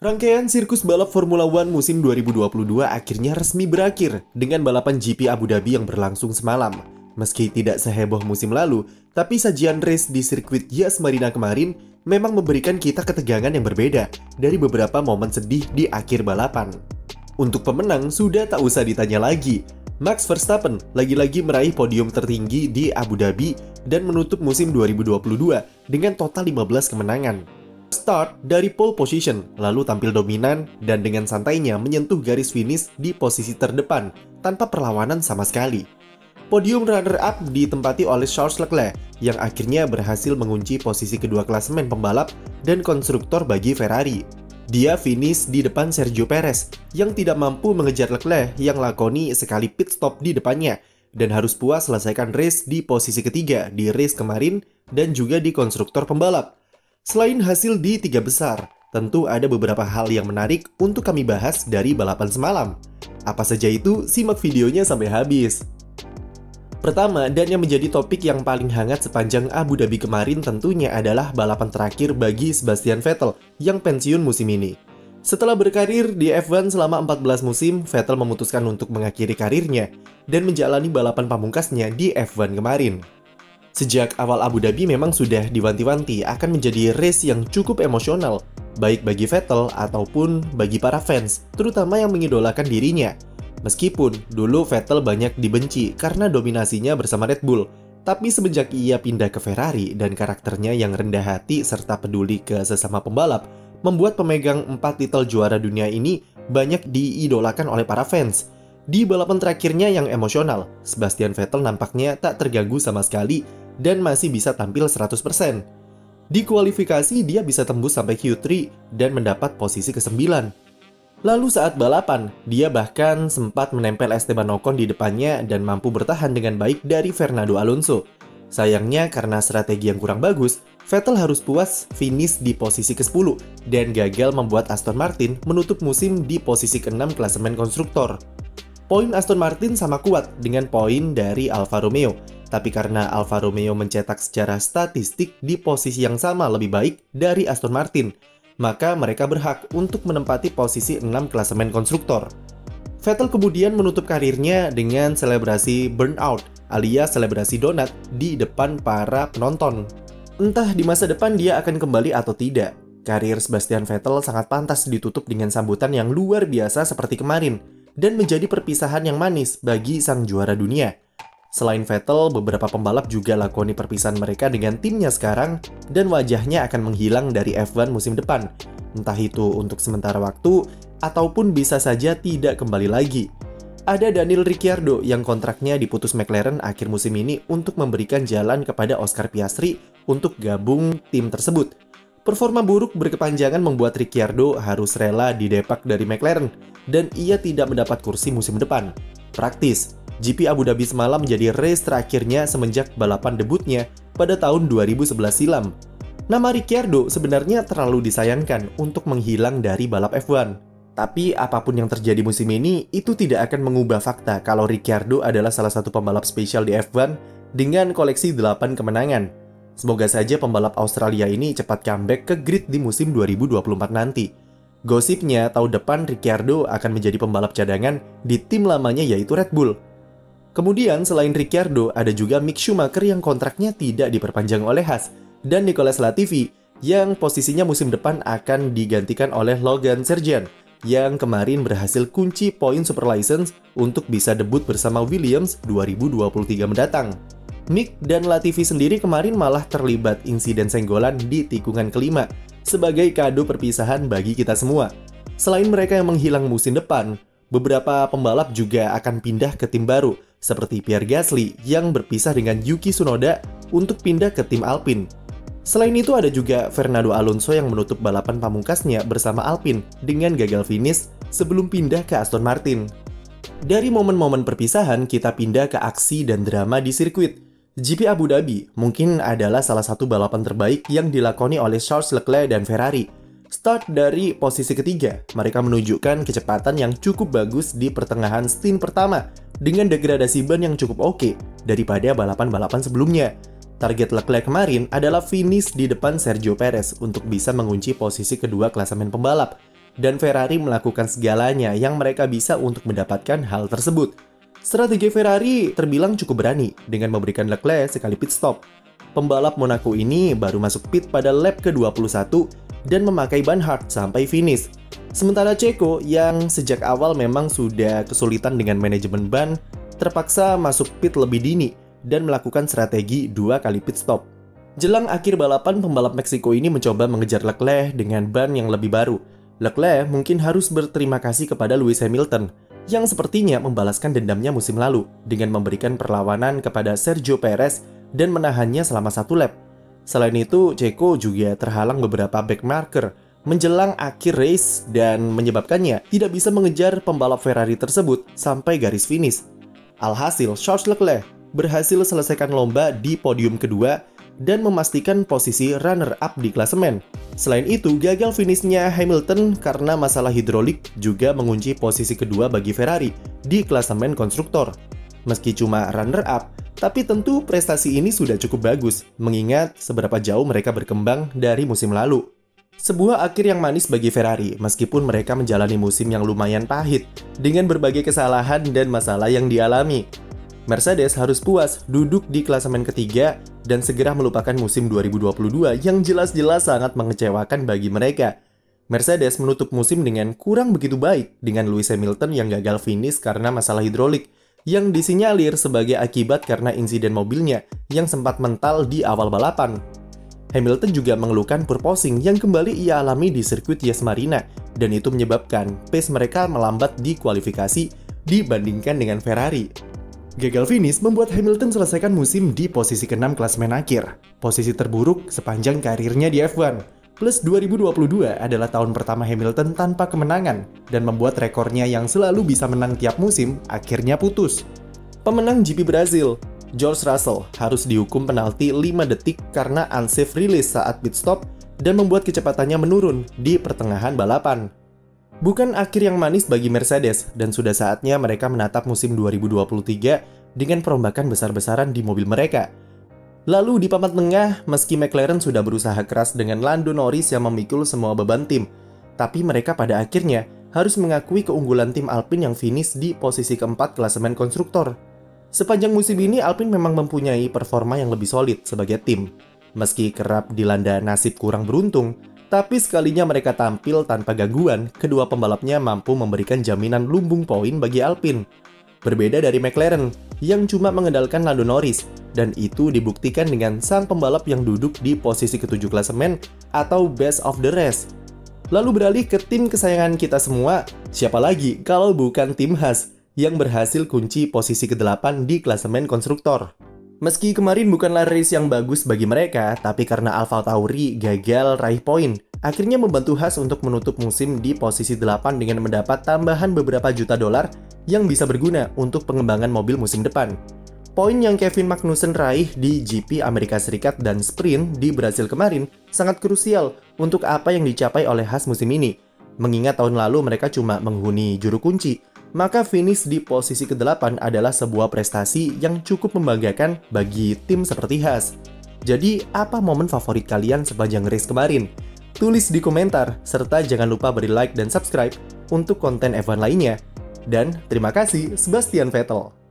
Rangkaian sirkus balap Formula One musim 2022 akhirnya resmi berakhir dengan balapan GP Abu Dhabi yang berlangsung semalam. Meski tidak seheboh musim lalu, tapi sajian race di sirkuit Yas Marina kemarin memang memberikan kita ketegangan yang berbeda dari beberapa momen sedih di akhir balapan. Untuk pemenang sudah tak usah ditanya lagi. Max Verstappen lagi-lagi meraih podium tertinggi di Abu Dhabi dan menutup musim 2022 dengan total 15 kemenangan. Start dari pole position, lalu tampil dominan dan dengan santainya menyentuh garis finish di posisi terdepan tanpa perlawanan sama sekali. Podium runner-up ditempati oleh Charles Leclerc yang akhirnya berhasil mengunci posisi kedua klasemen pembalap dan konstruktor bagi Ferrari. Dia finish di depan Sergio Perez yang tidak mampu mengejar Leclerc yang lakoni sekali pit stop di depannya dan harus puas selesaikan race di posisi ketiga di race kemarin dan juga di konstruktor pembalap. Selain hasil di tiga besar, tentu ada beberapa hal yang menarik untuk kami bahas dari balapan semalam. Apa saja itu? Simak videonya sampai habis. Pertama, dan yang menjadi topik yang paling hangat sepanjang Abu Dhabi kemarin tentunya adalah balapan terakhir bagi Sebastian Vettel yang pensiun musim ini. Setelah berkarir di F1 selama 14 musim, Vettel memutuskan untuk mengakhiri karirnya dan menjalani balapan pamungkasnya di F1 kemarin. Sejak awal Abu Dhabi memang sudah diwanti-wanti akan menjadi race yang cukup emosional, baik bagi Vettel ataupun bagi para fans, terutama yang mengidolakan dirinya. Meskipun dulu Vettel banyak dibenci karena dominasinya bersama Red Bull, tapi semenjak ia pindah ke Ferrari dan karakternya yang rendah hati serta peduli ke sesama pembalap, membuat pemegang 4 titel juara dunia ini banyak diidolakan oleh para fans. Di balapan terakhirnya yang emosional, Sebastian Vettel nampaknya tak terganggu sama sekali dan masih bisa tampil 100%. Di kualifikasi dia bisa tembus sampai Q3 dan mendapat posisi ke-9. Lalu saat balapan, dia bahkan sempat menempel Esteban Ocon di depannya dan mampu bertahan dengan baik dari Fernando Alonso. Sayangnya karena strategi yang kurang bagus, Vettel harus puas finish di posisi ke-10 dan gagal membuat Aston Martin menutup musim di posisi ke-6 klasemen konstruktor. Poin Aston Martin sama kuat dengan poin dari Alfa Romeo, tapi karena Alfa Romeo mencetak secara statistik di posisi yang sama lebih baik dari Aston Martin, maka mereka berhak untuk menempati posisi 6 klasemen konstruktor. Vettel kemudian menutup karirnya dengan selebrasi burnout alias selebrasi donat di depan para penonton. Entah di masa depan dia akan kembali atau tidak. Karir Sebastian Vettel sangat pantas ditutup dengan sambutan yang luar biasa seperti kemarin dan menjadi perpisahan yang manis bagi sang juara dunia. Selain Vettel, beberapa pembalap juga lakoni perpisahan mereka dengan timnya sekarang dan wajahnya akan menghilang dari F1 musim depan. Entah itu untuk sementara waktu ataupun bisa saja tidak kembali lagi. Ada Daniel Ricciardo yang kontraknya diputus McLaren akhir musim ini untuk memberikan jalan kepada Oscar Piastri untuk gabung tim tersebut. Performa buruk berkepanjangan membuat Ricciardo harus rela didepak dari McLaren dan ia tidak mendapat kursi musim depan. Praktis, GP Abu Dhabi semalam menjadi race terakhirnya semenjak balapan debutnya pada tahun 2011 silam. Nama Ricciardo sebenarnya terlalu disayangkan untuk menghilang dari balap F1. Tapi apapun yang terjadi musim ini, itu tidak akan mengubah fakta kalau Ricciardo adalah salah satu pembalap spesial di F1 dengan koleksi 8 kemenangan. Semoga saja pembalap Australia ini cepat comeback ke grid di musim 2024 nanti. Gosipnya tahun depan Ricciardo akan menjadi pembalap cadangan di tim lamanya yaitu Red Bull. Kemudian selain Ricciardo, ada juga Mick Schumacher yang kontraknya tidak diperpanjang oleh Haas, dan Nicolas Latifi yang posisinya musim depan akan digantikan oleh Logan Sargeant yang kemarin berhasil kunci poin super license untuk bisa debut bersama Williams 2023 mendatang. Mick dan Latifi sendiri kemarin malah terlibat insiden senggolan di tikungan kelima sebagai kado perpisahan bagi kita semua. Selain mereka yang menghilang musim depan, beberapa pembalap juga akan pindah ke tim baru, seperti Pierre Gasly yang berpisah dengan Yuki Tsunoda untuk pindah ke tim Alpine. Selain itu ada juga Fernando Alonso yang menutup balapan pamungkasnya bersama Alpine dengan gagal finish sebelum pindah ke Aston Martin. Dari momen-momen perpisahan, kita pindah ke aksi dan drama di sirkuit. GP Abu Dhabi mungkin adalah salah satu balapan terbaik yang dilakoni oleh Charles Leclerc dan Ferrari. Start dari posisi ketiga, mereka menunjukkan kecepatan yang cukup bagus di pertengahan stint pertama dengan degradasi ban yang cukup oke daripada balapan-balapan sebelumnya. Target Leclerc kemarin adalah finish di depan Sergio Perez untuk bisa mengunci posisi kedua klasemen pembalap. dan Ferrari melakukan segalanya yang mereka bisa untuk mendapatkan hal tersebut. Strategi Ferrari terbilang cukup berani dengan memberikan Leclerc sekali pit stop. Pembalap Monaco ini baru masuk pit pada lap ke-21 dan memakai ban hard sampai finish. Sementara Checo yang sejak awal memang sudah kesulitan dengan manajemen ban, terpaksa masuk pit lebih dini dan melakukan strategi 2 kali pit stop. Jelang akhir balapan, pembalap Meksiko ini mencoba mengejar Leclerc dengan ban yang lebih baru. Leclerc mungkin harus berterima kasih kepada Lewis Hamilton yang sepertinya membalaskan dendamnya musim lalu dengan memberikan perlawanan kepada Sergio Perez dan menahannya selama 1 lap. Selain itu, Checo juga terhalang beberapa back marker menjelang akhir race dan menyebabkannya tidak bisa mengejar pembalap Ferrari tersebut sampai garis finish. Alhasil, Charles Leclerc berhasil selesaikan lomba di podium kedua dan memastikan posisi runner-up di klasemen. Selain itu, gagal finishnya Hamilton karena masalah hidrolik juga mengunci posisi kedua bagi Ferrari di klasemen konstruktor. Meski cuma runner-up, tapi tentu prestasi ini sudah cukup bagus, mengingat seberapa jauh mereka berkembang dari musim lalu. Sebuah akhir yang manis bagi Ferrari, meskipun mereka menjalani musim yang lumayan pahit, dengan berbagai kesalahan dan masalah yang dialami. Mercedes harus puas duduk di klasemen ketiga dan segera melupakan musim 2022 yang jelas-jelas sangat mengecewakan bagi mereka. Mercedes menutup musim dengan kurang begitu baik dengan Lewis Hamilton yang gagal finish karena masalah hidrolik yang disinyalir sebagai akibat karena insiden mobilnya yang sempat mental di awal balapan. Hamilton juga mengeluhkan porpoising yang kembali ia alami di sirkuit Yas Marina dan itu menyebabkan pace mereka melambat di kualifikasi dibandingkan dengan Ferrari. Gagal finish membuat Hamilton selesaikan musim di posisi ke-6 klasemen akhir, posisi terburuk sepanjang karirnya di F1. Plus 2022 adalah tahun pertama Hamilton tanpa kemenangan dan membuat rekornya yang selalu bisa menang tiap musim akhirnya putus. Pemenang GP Brazil, George Russell, harus dihukum penalti 5 detik karena unsafe release saat pit stop dan membuat kecepatannya menurun di pertengahan balapan. Bukan akhir yang manis bagi Mercedes, dan sudah saatnya mereka menatap musim 2023 dengan perombakan besar-besaran di mobil mereka. Lalu di papan tengah, meski McLaren sudah berusaha keras dengan Lando Norris yang memikul semua beban tim, tapi mereka pada akhirnya harus mengakui keunggulan tim Alpine yang finish di posisi keempat klasemen konstruktor. Sepanjang musim ini, Alpine memang mempunyai performa yang lebih solid sebagai tim. Meski kerap dilanda nasib kurang beruntung, tapi sekalinya mereka tampil tanpa gangguan, kedua pembalapnya mampu memberikan jaminan lumbung poin bagi Alpine. Berbeda dari McLaren, yang cuma mengandalkan Lando Norris, dan itu dibuktikan dengan sang pembalap yang duduk di posisi ke-7 klasemen atau best of the rest. Lalu beralih ke tim kesayangan kita semua, siapa lagi kalau bukan tim Haas, yang berhasil kunci posisi ke-8 di klasemen konstruktor. Meski kemarin bukanlah race yang bagus bagi mereka, tapi karena AlphaTauri gagal raih poin, akhirnya membantu Haas untuk menutup musim di posisi 8 dengan mendapat tambahan beberapa juta dolar yang bisa berguna untuk pengembangan mobil musim depan. Poin yang Kevin Magnussen raih di GP Amerika Serikat dan sprint di Brasil kemarin sangat krusial untuk apa yang dicapai oleh Haas musim ini. Mengingat tahun lalu mereka cuma menghuni juru kunci, maka finish di posisi ke-8 adalah sebuah prestasi yang cukup membanggakan bagi tim seperti Haas. Jadi, apa momen favorit kalian sepanjang race kemarin? Tulis di komentar, serta jangan lupa beri like dan subscribe untuk konten F1 lainnya. Dan terima kasih, Sebastian Vettel.